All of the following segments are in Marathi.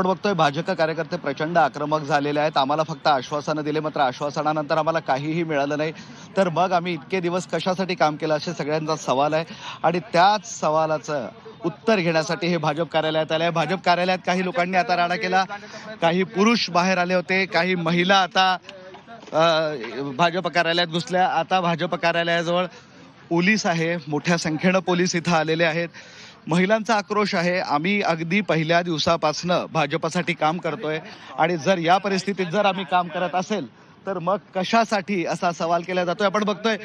आपण बघतोय भाजप कार्यकर्ते प्रचंड आक्रमक झालेले आहेत. आम्हाला फक्त आश्वासनं दिले, मात्र आश्वासनानंतर आम्हाला काहीही मिळालं नाही. तर मग आम्ही इतके दिवस कशासाठी काम केलं असे सगळ्यांचा सवाल आहे. आणि त्याच सवालाचं उत्तर घेण्यासाठी हे भाजप कार्यालयात आले आहे. भाजप कार्यालयात काही लोकांनी आता राडा केला, काही पुरुष बाहेर आले होते, काही महिला आता भाजप कार्यालयात घुसल्या. आता भाजप कार्यालयाजवळ पोलीस आहे, मोठ्या संख्येनं पोलीस इथं आलेले आहेत. महिलांचा आक्रोश आहे. आम्ही अगदी पहिल्या दिवसापासनं भाजपसाठी काम करतोय आणि जर या परिस्थितीत जर आम्ही काम करत असेल तर मग कशासाठी असा सवाल केला जातोय. आपण बघतोय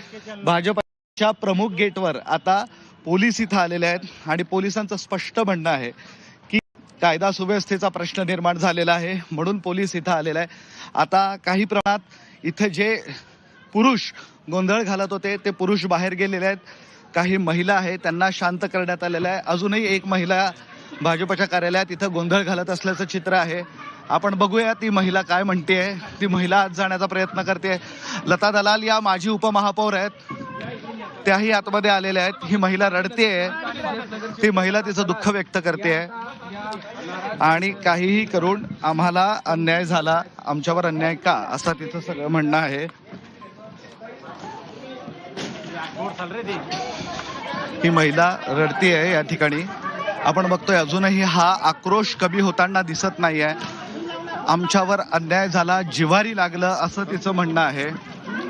भाजपच्या प्रमुख गेटवर आता पोलीस इथं आलेले आहेत आणि पोलिसांचं स्पष्ट म्हणणं आहे की कायदा सुव्यवस्थेचा प्रश्न निर्माण झालेला आहे म्हणून पोलीस इथं आलेला आहे. आता काही प्रमाणात इथं जे पुरुष गोंधळ घालत होते ते पुरुष बाहेर गेलेले आहेत. काही महिला आहेत त्यांना शांत करण्यात आलेलं आहे. अजूनही एक महिला भाजपच्या कार्यालयात इथं गोंधळ घालत असल्याचं चित्र आहे. आपण बघूया ती महिला काय म्हणते. ती महिला आत जाण्याचा प्रयत्न करते. लता दलाल या माजी उपमहापौर आहेत, त्याही आतमध्ये आलेल्या आहेत. ही महिला रडतेय, ती महिला तिचं दुःख व्यक्त करते आणि काहीही करून आम्हाला अन्याय झाला, आमच्यावर अन्याय का, असं तिचं सगळं म्हणणं आहे. ही महिला रडती आहे या ठिकाणी. आपण बघतोय अजूनही हा आक्रोश कमी होताना दिसत नाहीये. आमच्यावर अन्याय झाला, जिव्हारी लागलं, असं तिचं म्हणणं आहे.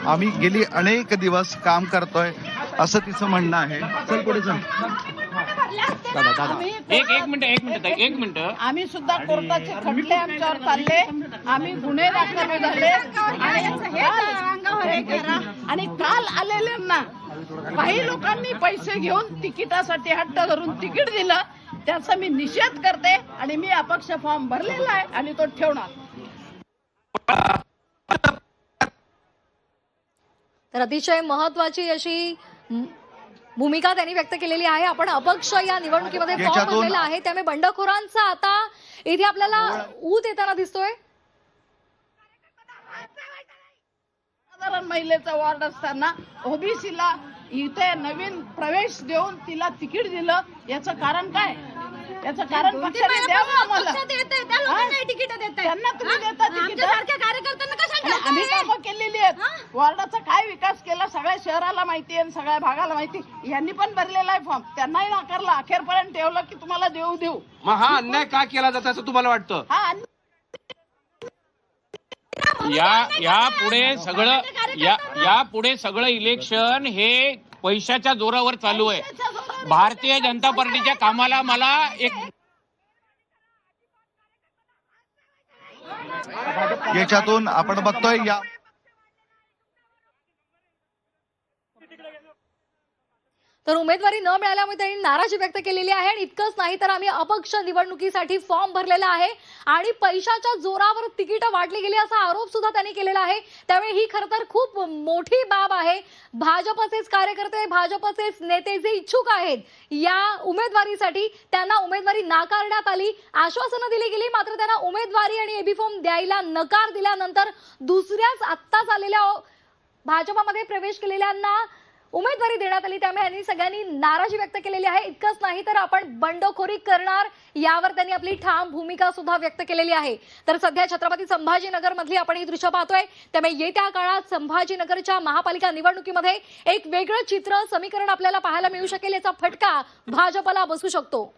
आम्ही गेली अनेक दिवस काम करतोय असं तिचं म्हणणं आहे. चल पुढे चल. एक मिनिट आम्ही सुद्धा कोर्टाचे खटले आमच्यावर चालले, आम्ही गुन्हे दाखल झाले आणि काल आलेल्यांना काही लोकांनी पैसे घेऊन तिकिटासाठी हट्ट धरून तिकीट दिलं, त्याचा मी निषेध करते आणि मी अपक्ष फॉर्म भरलेला आहे आणि तो ठेवणार. तर अतिशय महत्वाची अशी भूमिका त्यांनी व्यक्त केलेली आहे. आपण अपक्ष या निवडणुकीमध्ये फॉर्म भरलेला आहे, त्यामुळे बंडखोरांचा आता इथे आपल्याला ऊत येताना दिसतोय. महिलेचा वॉर्ड असताना ओबीसीला इथे नवीन प्रवेश देऊन तिला तिकीट दिलं, याचं कारण काय? याचं कारण पक्षाने द्यावं आम्हाला. त्यांना तुम्ही देता तिकीट? आम्ही कामं केलेली आहेत, वॉर्डाचा काय विकास केला सगळ्या शहराला माहिती आहे, सगळ्या भागाला माहिती. यांनी पण भरलेला आहे फॉर्म, त्यांनाही नाकारला, अखेरपर्यंत ठेवलं की तुम्हाला देऊ. मग हा अन्याय का केला जातो असं तुम्हाला वाटतं? हा यापुढे सगळं इलेक्शन हे पैशाच्या जोरावर चालू आहे. भारतीय जनता पार्टीच्या कामाला मला एक याच्यातून आपण बघतोय या तर उमेदवारी न मिळाल्यामुळे त्यांनी नाराजी व्यक्त केलेली आहे. आणि इतकंच नाही तर आम्ही अपक्ष निवडणुकीसाठी फॉर्म भरलेला आहे आणि पैशाच्या जोरावर तिकीट वाटली गेली असा आरोप सुद्धा त्यांनी केलेला आहे. त्यामुळे ही खरं तर खूप मोठी बाब आहे. भाजपचेच कार्यकर्ते, भाजपचेच नेते जे इच्छुक आहेत या उमेदवारीसाठी, त्यांना उमेदवारी नाकारण्यात आली. आश्वासनं दिली गेली, मात्र त्यांना उमेदवारी आणि एबी फॉर्म द्यायला नकार दिल्यानंतर दुसऱ्याच आत्ताच आलेल्या भाजपमध्ये प्रवेश केलेल्यांना उमेदवारी देण्यात आली. त्यामुळे यांनी सगळ्यांनी नाराजी व्यक्त केलेली आहे. इतकंच नाही तर आपण बंडखोरी करणार यावर त्यांनी आपली ठाम भूमिका सुद्धा व्यक्त केलेली आहे. तर सध्या छत्रपती संभाजीनगर मधली आपण ही दृश्य पाहतोय. त्यामुळे येत्या काळात संभाजीनगरच्या महापालिका निवडणुकीमध्ये एक वेगळं चित्र समीकरण आपल्याला पाहायला मिळू शकेल. याचा फटका भाजपला बसू शकतो.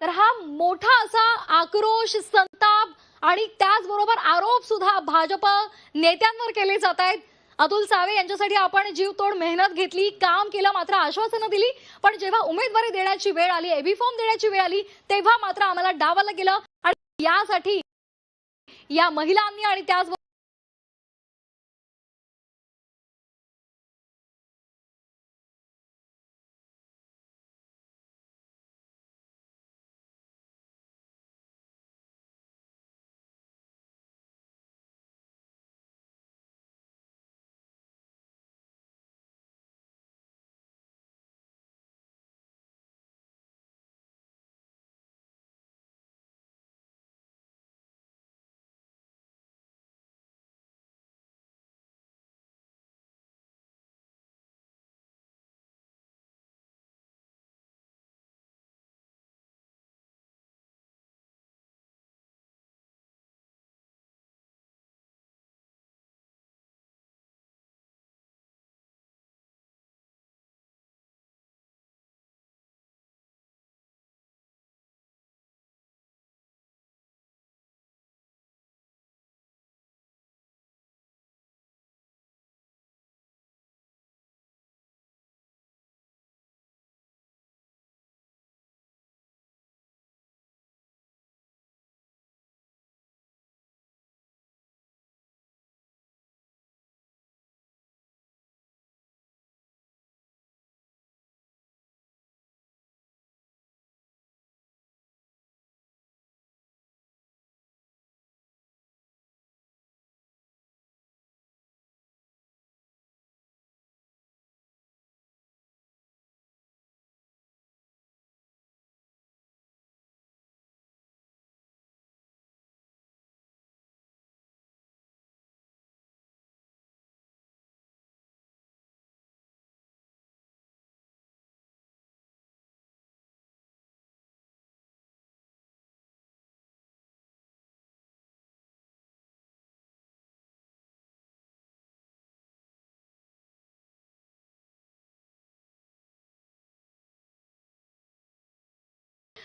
तर हा मोठा असा आक्रोश, संताप आणि त्याचबरोबर आरोप सुद्धा भाजप नेत्यांवर केले जात आहेत. अतुल सावे यांच्यासाठी आपण जीवतोड मेहनत घेतली, काम केलं, मात्र आश्वासनं दिली, पण जेव्हा उमेदवारी देण्याची वेळ आली, एबी फॉर्म देण्याची वेळ आली, तेव्हा मात्र आम्हाला डावललं गेलं. आणि यासाठी या महिलांनी आणि त्याच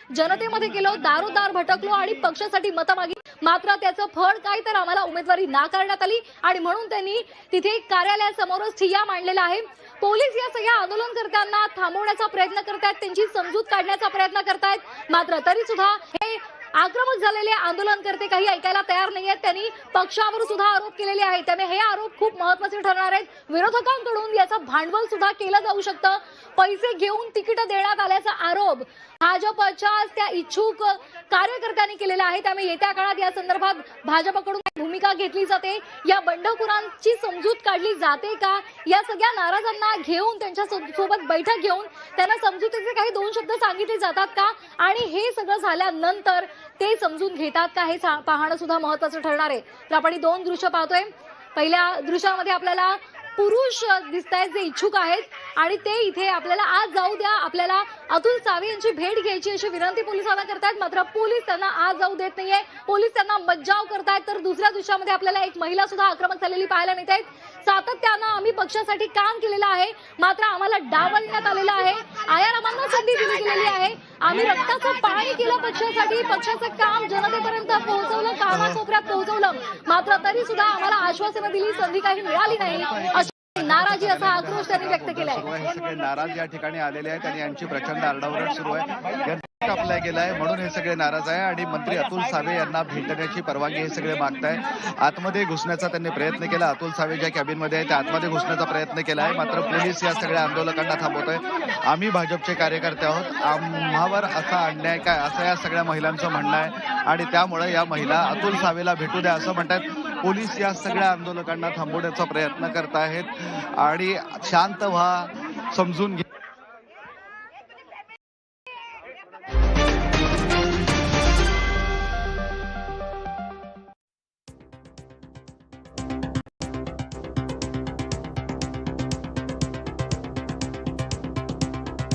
जनतेमध्ये गेलो, दारोदार भटकलो आणि पक्षासाठी मतं मागितली. मात्र त्याचं फळ काय, तर आम्हाला उमेदवारी नाकारण्यात आली आणि म्हणून त्यांनी तिथे कार्यालयासमोरच ठिय्या मांडलेला आहे. पोलीस या सगळ्या आंदोलनकर्त्यांना थांबवण्याचा प्रयत्न करतायत, त्यांची समजूत काढण्याचा प्रयत्न करतायत. मात्र तरी सुद्धा हे आक्रमक झालेले आंदोलनकर्ते काही ऐकायला तयार नाहीयेत. त्यांनी पक्षावर सुद्धा आरोप केलेले आहेत. त्यामुळे हे आरोप खूप महत्त्वाचे ठरणार आहेत. विरोधकांकडून याचं भांडवल सुद्धा केलं जाऊ शकतं. पैसे घेऊन तिकीट देण्यात आल्याचा आरोप भाजपच्या त्या इच्छुक कार्यकर्त्यांनी केलेला आहे. त्यामुळे येत्या काळात या संदर्भात भाजपकडून भूमिका घेतली जाते, या बंडखोरांची समजूत काढली जाते का, या सगळ्या नाराजांना घेऊन त्यांच्या सोबत बैठक घेऊन त्यांना समजुतीचे काही 2 शब्द सांगितले जातात का, आणि हे सगळं झाल्यानंतर ते समजून घेतात का, हे पाहणं सुद्धा महत्त्वाचं ठरणार आहे. तर आपण 2 दृश्य पाहतोय. पहिल्या दृश्यामध्ये आपल्याला पुरुष दिसतायत जे इच्छुक आहेत आणि ते इथे आपल्याला आज जाऊ द्या, आपल्याला अतुल सावे यांची भेट घ्यायची अशी विनंती पोलिसांना करतायत. मात्र पोलीस त्यांना आज जाऊ देत नाहीये, पोलीस त्यांना मज्जाव करतायत. तर दुसऱ्या दृश्यामध्ये आपल्याला एक महिला सुद्धा आक्रमक झालेली पाहायला मिळते. सातत्यानं आम्ही पक्षासाठी काम केलेलं आहे, मात्र आम्हाला डावलण्यात आलेलं आहे. आयारामांना संधी दिली गेलेली आहे. आम्ही रक्ताचं पाणी केलं पक्षासाठी, पक्षाचं काम जनतेपर्यंत पोहोचवलं, कानाकोपऱ्यात पोहोचवलं. मात्र तरी सुद्धा आम्हाला आश्वासनं दिली, संधी काही मिळाली नाही, नाराजी असा आक्रोश त्यांनी व्यक्त केलाय. हे सगळे नाराज या ठिकाणी आलेले आहेत आणि यांची प्रचंड आरडाओरड सुरू आहे. आपल्या गेलाय म्हणून हे सगळे नाराज आहे आणि मंत्री अतुल सावे यांना भेटण्याची परवानगी हे सगळे मागताय. आतमध्ये घुसण्याचा त्यांनी प्रयत्न केला. अतुल सावे ज्या कॅबिनमध्ये आहे त्या आतमध्ये घुसण्याचा प्रयत्न केला आहे. मात्र पोलीस या सगळ्या आंदोलकांना थांबवत आहे. आम्ही भाजपचे कार्यकर्ते आहोत, आम्हावर असा अन्याय काय, असं या सगळ्या महिलांचं म्हणणं आहे आणि त्यामुळे या महिला अतुल सावेला भेटू द्या असं म्हणतात. पोलीस या सगळ्या आंदोलकांना थांबवण्याचा प्रयत्न करत आहेत आणि शांत व्हा, समजून घ्या.